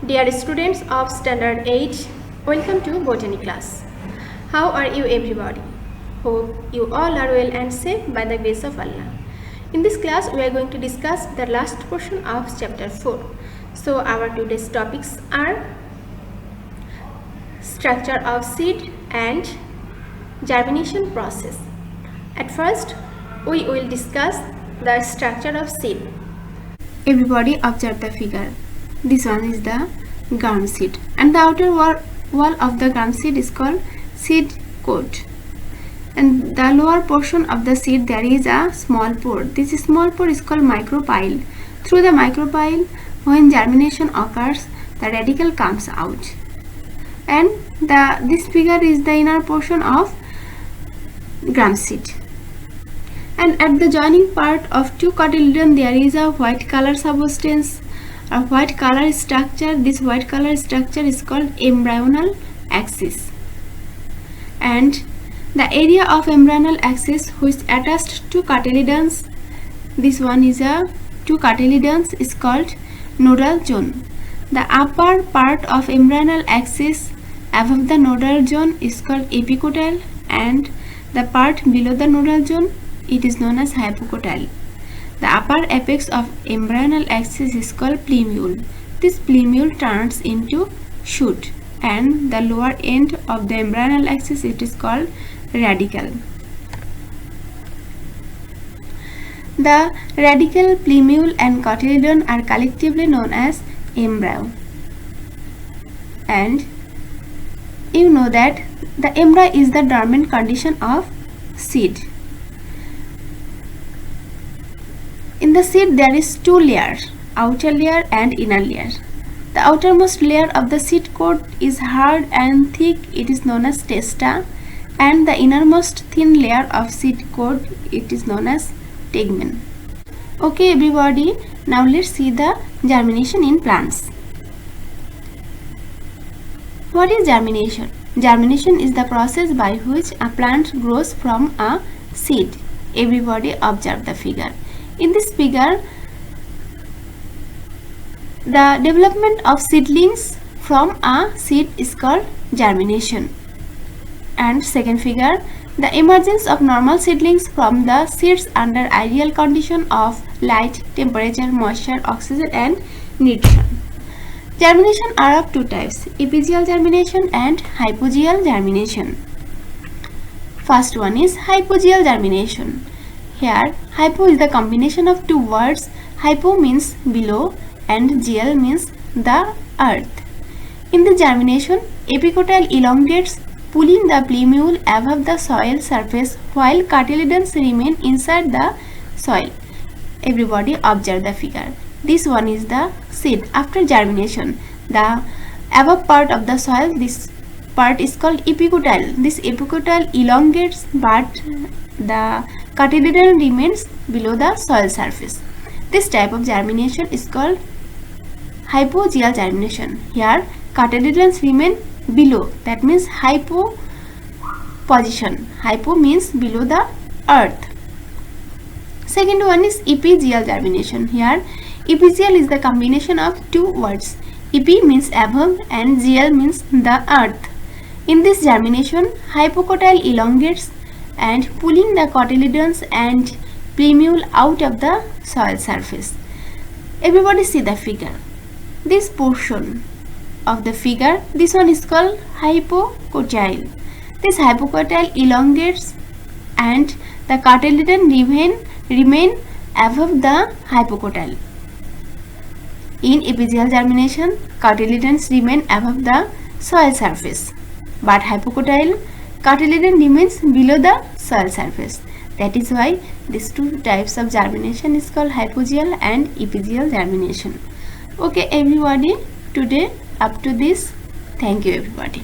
Dear students of Standard 8, welcome to Botany class. How are you everybody? Hope you all are well and safe by the grace of Allah. In this class, we are going to discuss the last portion of chapter 4. So our today's topics are structure of seed and germination process. At first, we will discuss the structure of seed. Everybody observe the figure. This one is the germ seed, and the outer wall of the germ seed is called seed coat. And the lower portion of the seed there is a small pore. This small pore is called micropyle. Through the micropyle, when germination occurs, the radicle comes out. And this figure is the inner portion of germ seed. And at the joining part of two cotyledon there is a white color substance, a white color structure. This white color structure is called embryonal axis. And the area of embryonal axis which attached to cotyledons, this one is a two cotyledons, is called nodal zone. The upper part of embryonal axis above the nodal zone is called epicotyle, and the part below the nodal zone, it is known as hypocotyle. The upper apex of embryonal axis is called plumule. This plumule turns into shoot, and the lower end of the embryonal axis, it is called radicle. The radicle, plumule and cotyledon are collectively known as embryo. And you know that the embryo is the dormant condition of seed. In the seed there is two layers, outer layer and inner layer. The outermost layer of the seed coat is hard and thick, it is known as testa, and the innermost thin layer of seed coat, it is known as tegmen. Okay everybody, now let's see the germination in plants. What is germination? Germination is the process by which a plant grows from a seed. Everybody observe the figure. In this figure, the development of seedlings from a seed is called germination. And second figure, the emergence of normal seedlings from the seeds under ideal condition of light, temperature, moisture, oxygen and nutrition. Germination are of two types, epigeal germination and hypogeal germination. First one is hypogeal germination. Here, hypo is the combination of two words. Hypo means below and geal means the earth. In the germination, epicotyle elongates, pulling the plumule above the soil surface while cotyledons remain inside the soil. Everybody observe the figure. This one is the seed. After germination, the above part of the soil, this part is called epicotyle. This epicotyle elongates, but the cotyledon remains below the soil surface. This type of germination is called hypogeal germination. Here, cotyledons remain below, that means hypo position. Hypo means below the earth. Second one is epigeal germination. Here, epigeal is the combination of two words. Epi means above and geal means the earth. In this germination, hypocotyle elongates and pulling the cotyledons and plumule out of the soil surface. Everybody see the figure. This portion of the figure, this one is called hypocotyle. This hypocotyle elongates and the cotyledon remain above the hypocotyle. In epigeal germination, cotyledons remain above the soil surface, but hypocotyle cotyledon remains below the soil surface. That is why these two types of germination is called hypogeal and epigeal germination. Okay everybody, today up to this. Thank you everybody.